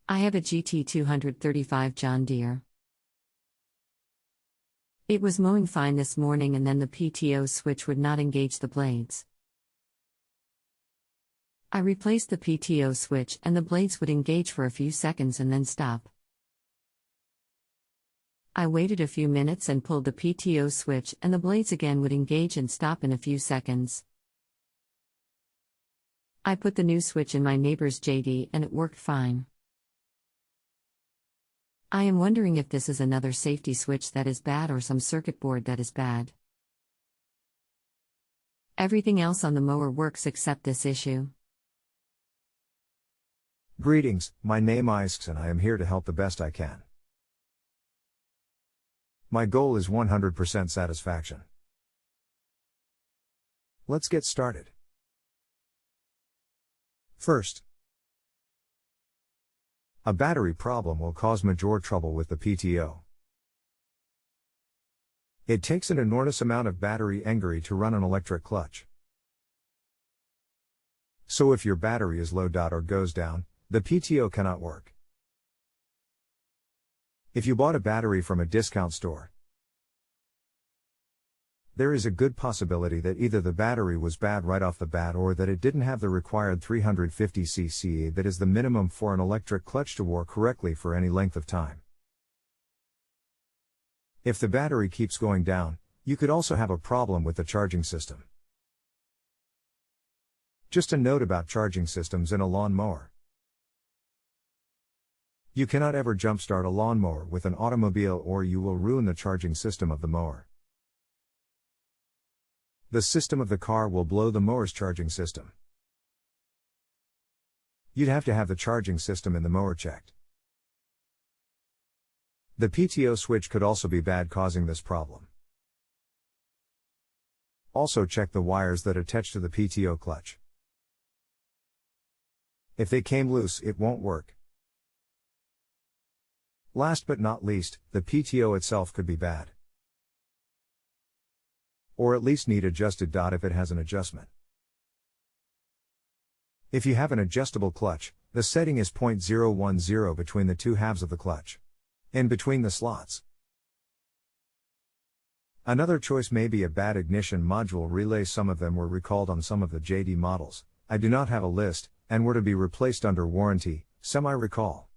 I have a GT235 John Deere. It was mowing fine this morning and then the PTO switch would not engage the blades. I replaced the PTO switch and the blades would engage for a few seconds and then stop. I waited a few minutes and pulled the PTO switch and the blades again would engage and stop in a few seconds. I put the new switch in my neighbor's JD and it worked fine. I am wondering if this is another safety switch that is bad or some circuit board that is bad. Everything else on the mower works except this issue. Greetings, my name is and I am here to help the best I can. My goal is 100% satisfaction. Let's get started. First, a battery problem will cause major trouble with the PTO. It takes an enormous amount of battery energy to run an electric clutch. So if your battery is low or goes down, the PTO cannot work. If you bought a battery from a discount store, there is a good possibility that either the battery was bad right off the bat or that it didn't have the required 350 cc that is the minimum for an electric clutch to work correctly for any length of time. If the battery keeps going down, you could also have a problem with the charging system. Just a note about charging systems in a lawn mower. You cannot ever jumpstart a lawnmower with an automobile or you will ruin the charging system of the mower. The system of the car will blow the mower's charging system. You'd have to have the charging system in the mower checked. The PTO switch could also be bad, causing this problem. Also check the wires that attach to the PTO clutch. If they came loose, it won't work. Last but not least, the PTO itself could be bad. Or at least need adjusted. If it has an adjustment. If you have an adjustable clutch, the setting is 0.010 between the two halves of the clutch. In between the slots. Another choice may be a bad ignition module relay. Some of them were recalled on some of the JD models. I do not have a list, and were to be replaced under warranty, semi-recall.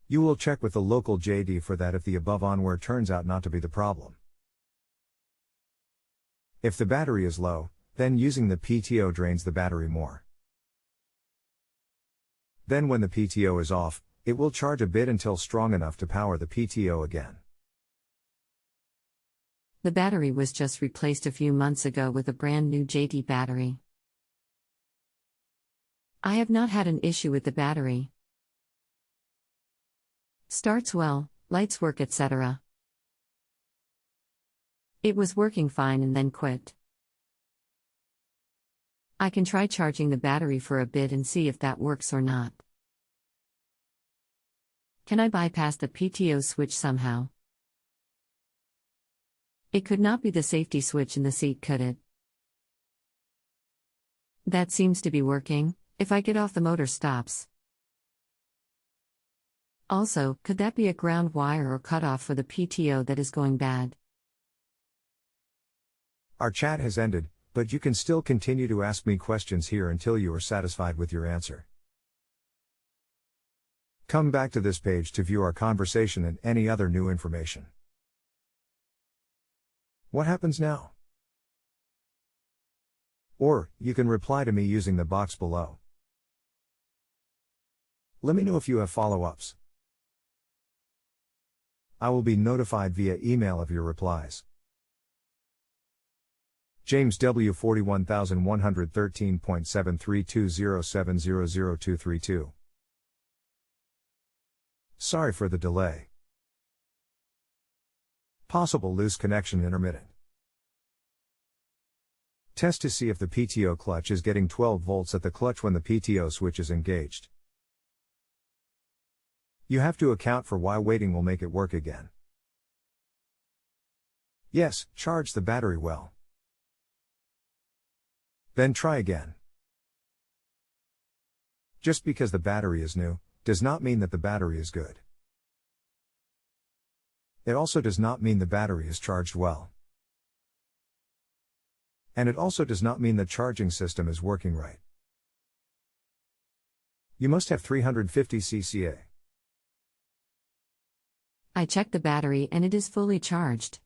You will check with the local JD for that if the above onware turns out not to be the problem. If the battery is low, then using the PTO drains the battery more. Then when the PTO is off, it will charge a bit until strong enough to power the PTO again. The battery was just replaced a few months ago with a brand new JD battery. I have not had an issue with the battery. Starts well, lights work, etc. It was working fine and then quit. I can try charging the battery for a bit and see if that works or not. Can I bypass the PTO switch somehow? It could not be the safety switch in the seat, could it? That seems to be working. If I get off, the motor stops. Also, could that be a ground wire or cutoff for the PTO that is going bad? Our chat has ended, but you can still continue to ask me questions here until you are satisfied with your answer. Come back to this page to view our conversation and any other new information. What happens now? Or, you can reply to me using the box below. Let me know if you have follow-ups. I will be notified via email of your replies. James W. 41113.73207000232. Sorry for the delay. Possible loose connection, intermittent. Test to see if the PTO clutch is getting 12 volts at the clutch when the PTO switch is engaged. You have to account for why waiting will make it work again. Yes, charge the battery well. Then try again. Just because the battery is new, does not mean that the battery is good. It also does not mean the battery is charged well. And it also does not mean the charging system is working right. You must have 350 cca. I checked the battery and it is fully charged.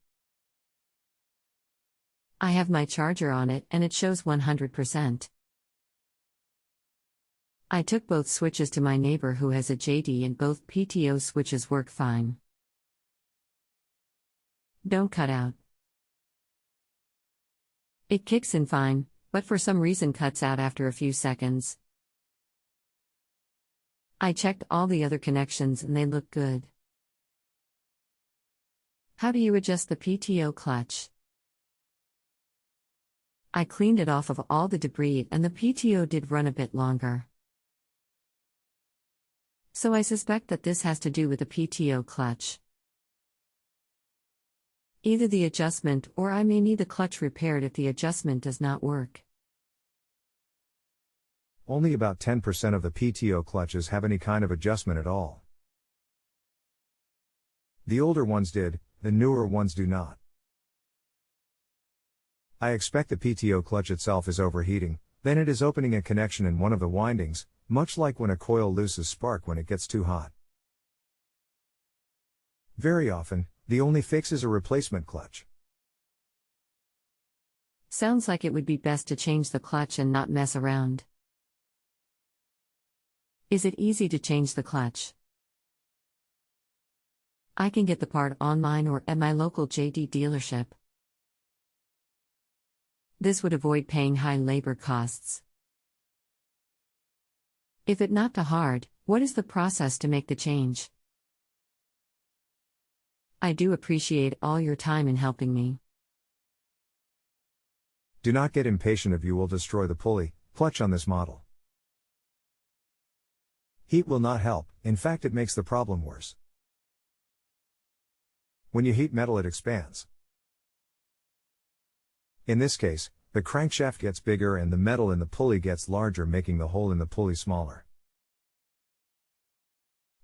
I have my charger on it and it shows 100%. I took both switches to my neighbor who has a JD and both PTO switches work fine. Don't cut out. It kicks in fine, but for some reason cuts out after a few seconds. I checked all the other connections and they look good. How do you adjust the PTO clutch? I cleaned it off of all the debris and the PTO did run a bit longer. So I suspect that this has to do with the PTO clutch. Either the adjustment or I may need the clutch repaired if the adjustment does not work. Only about 10% of the PTO clutches have any kind of adjustment at all. The older ones did, the newer ones do not. I expect the PTO clutch itself is overheating, then it is opening a connection in one of the windings, much like when a coil loses spark when it gets too hot. Very often, the only fix is a replacement clutch. Sounds like it would be best to change the clutch and not mess around. Is it easy to change the clutch? I can get the part online or at my local JD dealership. This would avoid paying high labor costs. If it not too hard, what is the process to make the change? I do appreciate all your time in helping me. Do not get impatient if you will destroy the pulley, clutch on this model. Heat will not help, in fact it makes the problem worse. When you heat metal it expands. In this case, the crankshaft gets bigger and the metal in the pulley gets larger, making the hole in the pulley smaller.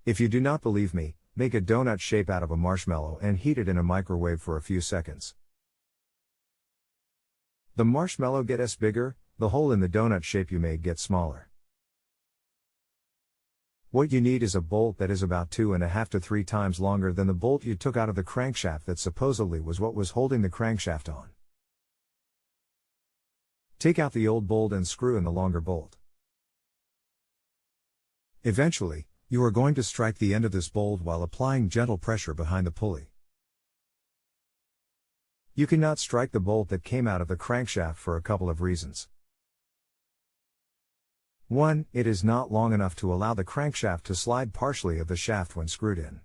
If you do not believe me, make a donut shape out of a marshmallow and heat it in a microwave for a few seconds. The marshmallow gets bigger, the hole in the donut shape you made gets smaller. What you need is a bolt that is about 2.5 to 3 times longer than the bolt you took out of the crankshaft that supposedly was what was holding the crankshaft on. Take out the old bolt and screw in the longer bolt. Eventually, you are going to strike the end of this bolt while applying gentle pressure behind the pulley. You cannot strike the bolt that came out of the crankshaft for a couple of reasons. 1. It is not long enough to allow the crankshaft to slide partially of the shaft when screwed in.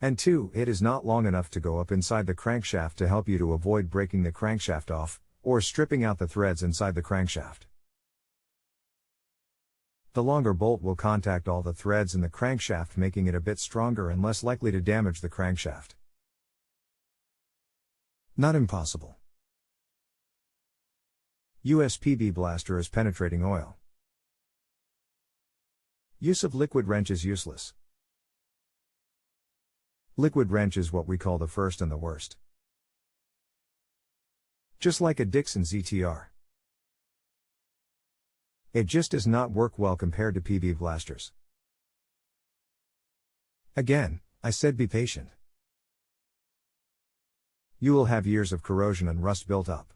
And 2. It is not long enough to go up inside the crankshaft to help you to avoid breaking the crankshaft off, or stripping out the threads inside the crankshaft. The longer bolt will contact all the threads in the crankshaft, making it a bit stronger and less likely to damage the crankshaft. Not impossible. USPB blaster is penetrating oil. Use of liquid wrench is useless. Liquid wrench is what we call the first and the worst. Just like a Dixon ZTR. It just does not work well compared to PB blasters. Again, I said be patient. You will have years of corrosion and rust built up.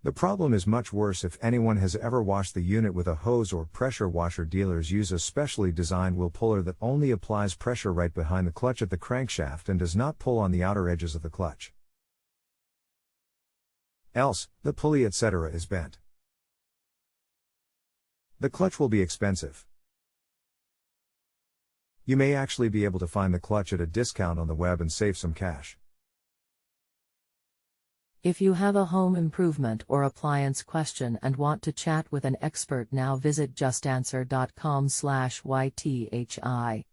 The problem is much worse if anyone has ever washed the unit with a hose or pressure washer. Dealers use a specially designed wheel puller that only applies pressure right behind the clutch at the crankshaft and does not pull on the outer edges of the clutch. Else, the pulley etc. is bent. The clutch will be expensive. You may actually be able to find the clutch at a discount on the web and save some cash. If you have a home improvement or appliance question and want to chat with an expert now, visit JustAnswer.com/YTHI.